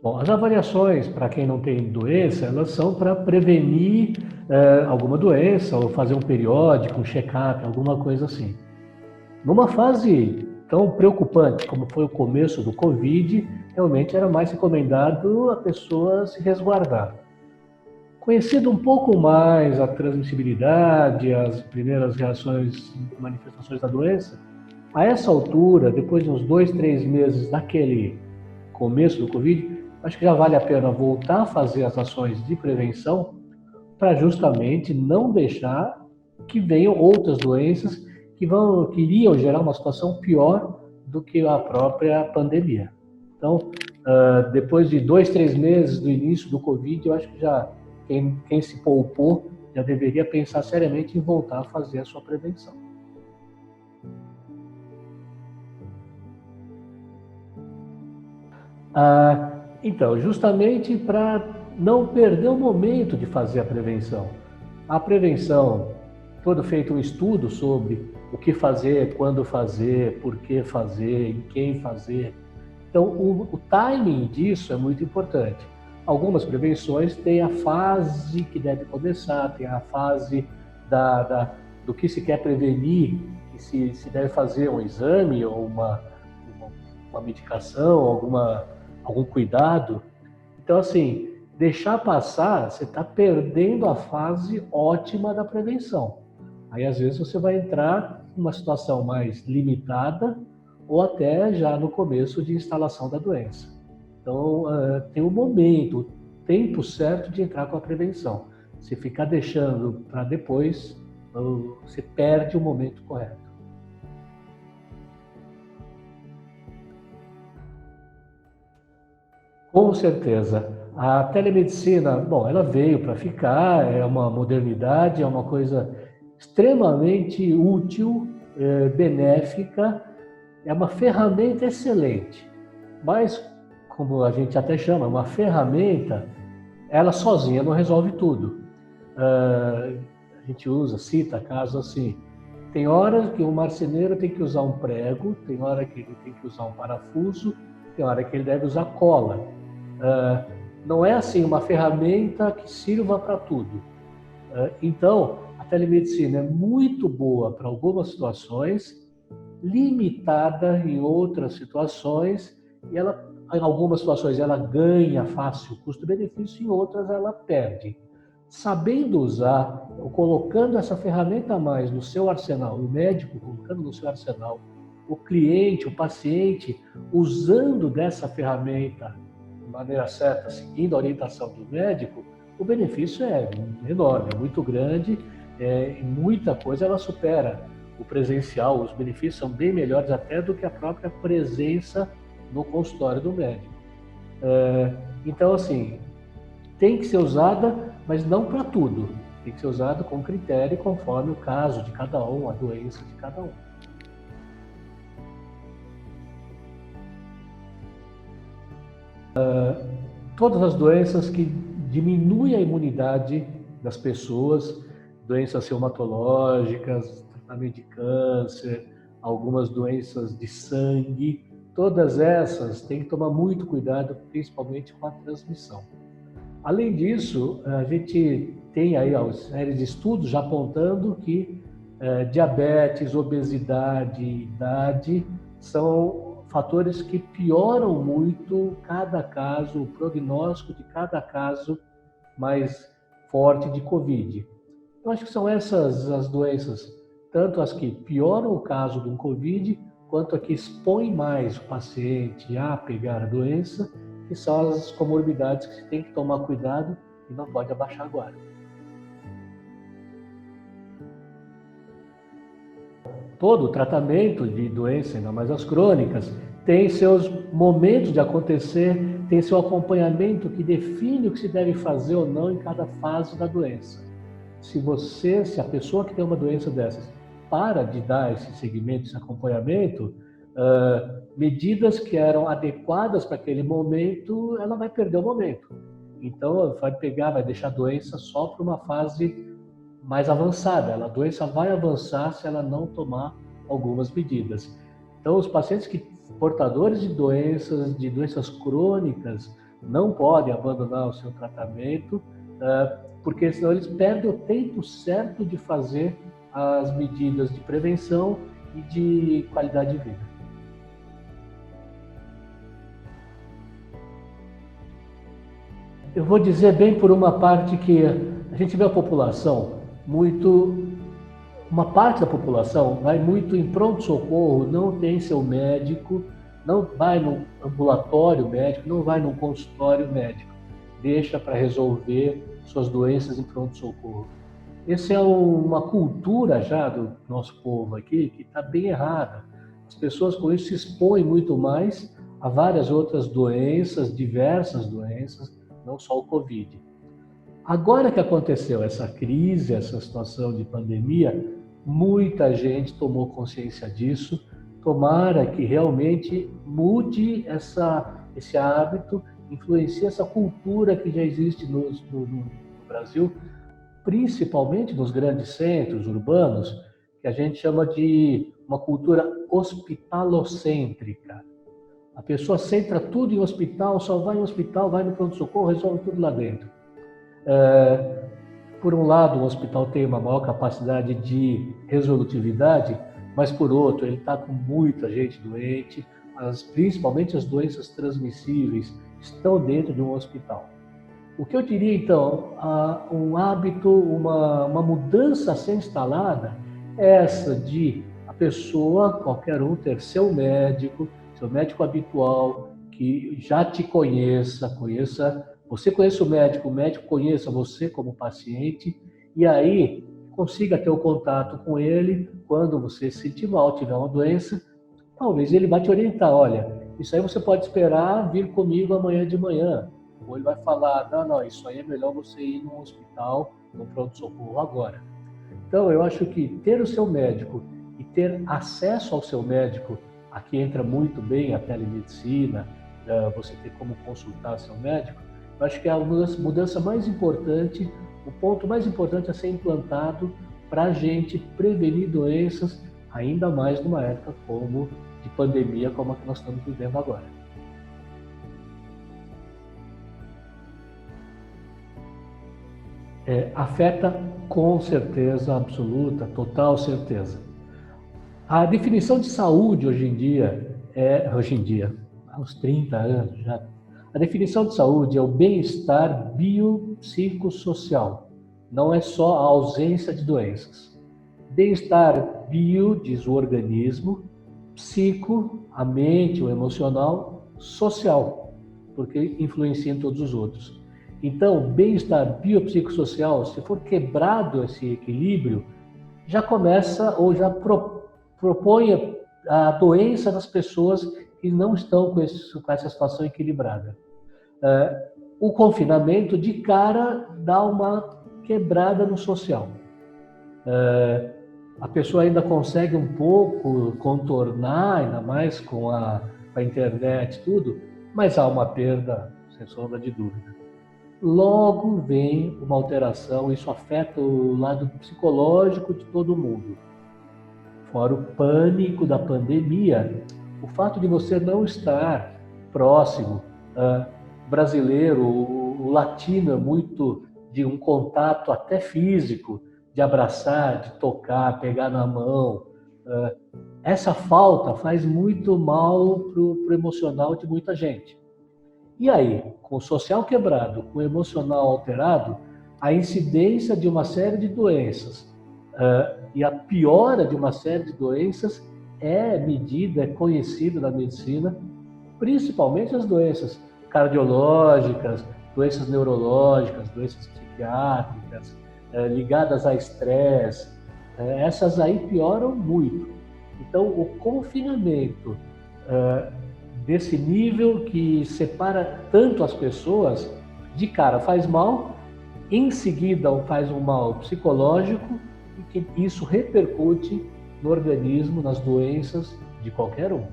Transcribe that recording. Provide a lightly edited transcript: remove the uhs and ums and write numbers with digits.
Bom, as avaliações, para quem não tem doença, elas são para prevenir alguma doença ou fazer um periódico, um check-up, alguma coisa assim. Numa fase tão preocupante como foi o começo do Covid, realmente era mais recomendado a pessoa se resguardar. Conhecido um pouco mais a transmissibilidade, as primeiras reações, manifestações da doença, a essa altura, depois de uns 2, 3 meses daquele começo do Covid, acho que já vale a pena voltar a fazer as ações de prevenção para justamente não deixar que venham outras doenças que iriam gerar uma situação pior do que a própria pandemia. Então, depois de 2, 3 meses do início do Covid, eu acho que já quem se poupou já deveria pensar seriamente em voltar a fazer a sua prevenção. Então, justamente para não perder o momento de fazer a prevenção. A prevenção, todo feito um estudo sobre o que fazer, quando fazer, por que fazer, em quem fazer. Então, o timing disso é muito importante. Algumas prevenções têm a fase que deve começar, tem a fase do que se quer prevenir, que se deve fazer um exame ou uma medicação, algum cuidado. Então, assim, deixar passar, você está perdendo a fase ótima da prevenção. Aí, às vezes, você vai entrar numa situação mais limitada ou até já no começo de instalação da doença. Então, tem um momento, o tempo certo de entrar com a prevenção. Se ficar deixando para depois, você perde o momento correto. Com certeza. A telemedicina, bom, ela veio para ficar, é uma modernidade, é uma coisa extremamente útil, benéfica, é uma ferramenta excelente. Mas, como a gente até chama, uma ferramenta, ela sozinha não resolve tudo. A gente cita casos assim. Tem horas que o marceneiro tem que usar um prego, tem hora que ele tem que usar um parafuso, tem hora que ele deve usar cola. Não é assim uma ferramenta que sirva para tudo. Então, a telemedicina é muito boa para algumas situações, limitada em outras situações, e em algumas situações ela ganha fácil custo-benefício, em outras ela perde. Sabendo usar, ou colocando essa ferramenta a mais no seu arsenal, o médico colocando no seu arsenal, o cliente, o paciente, usando dessa ferramenta de maneira certa, seguindo a orientação do médico, o benefício é enorme, é muito grande, e muita coisa ela supera o presencial, os benefícios são bem melhores até do que a própria presença no consultório do médico. Então, assim, tem que ser usada, mas não para tudo. Tem que ser usada com critério conforme o caso de cada um, a doença de cada um. Todas as doenças que diminuem a imunidade das pessoas, doenças reumatológicas, tratamento de câncer, algumas doenças de sangue, todas essas têm que tomar muito cuidado, principalmente com a transmissão. Além disso, a gente tem aí uma série de estudos já apontando que diabetes, obesidade, idade são fatores que pioram muito cada caso, o prognóstico de cada caso mais forte de Covid. Eu acho que são essas as doenças, tanto as que pioram o caso do Covid, quanto as que expõem mais o paciente a pegar a doença, que são as comorbidades que se tem que tomar cuidado e não pode abaixar a guarda. Todo o tratamento de doença, ainda mais as crônicas, tem seus momentos de acontecer, tem seu acompanhamento que define o que se deve fazer ou não em cada fase da doença. Se a pessoa que tem uma doença dessas para de dar esse segmento, esse acompanhamento, medidas que eram adequadas para aquele momento, ela vai perder o momento. Então, vai deixar a doença só para uma fase mais avançada. A doença vai avançar se ela não tomar algumas medidas. Então, os pacientes portadores de doenças crônicas, não podem abandonar o seu tratamento, porque senão eles perdem o tempo certo de fazer as medidas de prevenção e de qualidade de vida. Eu vou dizer bem por uma parte que a gente vê a população uma parte da população vai muito em pronto-socorro, não tem seu médico, não vai no ambulatório médico, não vai no consultório médico, deixa para resolver suas doenças em pronto-socorro. Essa é uma cultura já do nosso povo aqui que está bem errada. As pessoas com isso se expõem muito mais a várias outras doenças, diversas doenças, não só o Covid. Agora que aconteceu essa crise, essa situação de pandemia, muita gente tomou consciência disso. Tomara que realmente mude esse hábito, influencie essa cultura que já existe no Brasil, principalmente nos grandes centros urbanos, que a gente chama de uma cultura hospitalocêntrica. A pessoa centra tudo em hospital, só vai em hospital, vai no pronto-socorro, resolve tudo lá dentro. Por um lado, o hospital tem uma maior capacidade de resolutividade, mas por outro, ele está com muita gente doente, principalmente as doenças transmissíveis estão dentro de um hospital. O que eu diria, então, um hábito, uma mudança a ser instalada é essa de a pessoa, qualquer um, ter seu médico habitual, que já te conheça, você conheça o médico conheça você como paciente, e aí consiga ter o contato com ele quando você se sentir mal, tiver uma doença, talvez ele vai te orientar, olha, isso aí você pode esperar vir comigo amanhã de manhã. Ou ele vai falar, não, isso aí é melhor você ir no hospital, no pronto-socorro agora. Então, eu acho que ter o seu médico e ter acesso ao seu médico, aqui entra muito bem a telemedicina, você ter como consultar seu médico, eu acho que é a mudança mais importante, o ponto mais importante a ser implantado para a gente prevenir doenças, ainda mais numa época de pandemia como a que nós estamos vivendo agora. Afeta com certeza absoluta, total certeza. A definição de saúde hoje em dia, há uns 30 anos já, a definição de saúde é o bem-estar biopsicossocial, não é só a ausência de doenças. Bem-estar bio, diz o organismo, psico, a mente, o emocional, social, porque influencia em todos os outros. Então, bem-estar biopsicossocial, se for quebrado esse equilíbrio, já começa ou já propõe a doença das pessoas que não estão com essa situação equilibrada. O confinamento, de cara, dá uma quebrada no social. A pessoa ainda consegue um pouco contornar, ainda mais com a internet e tudo, mas há uma perda, sem sombra de dúvida. Logo vem uma alteração, isso afeta o lado psicológico de todo mundo. Fora o pânico da pandemia, o fato de você não estar próximo, brasileiro, o latino é muito de um contato até físico, de abraçar, de tocar, pegar na mão. Essa falta faz muito mal para o emocional de muita gente. E aí, com o social quebrado, com o emocional alterado, a incidência de uma série de doenças e a piora de uma série de doenças é medida, é conhecida na medicina, principalmente as doenças cardiológicas, doenças neurológicas, doenças psiquiátricas, ligadas a estresse, essas aí pioram muito. Então, o confinamento desse nível que separa tanto as pessoas, de cara faz mal, em seguida faz um mal psicológico e que isso repercute no organismo, nas doenças de qualquer um.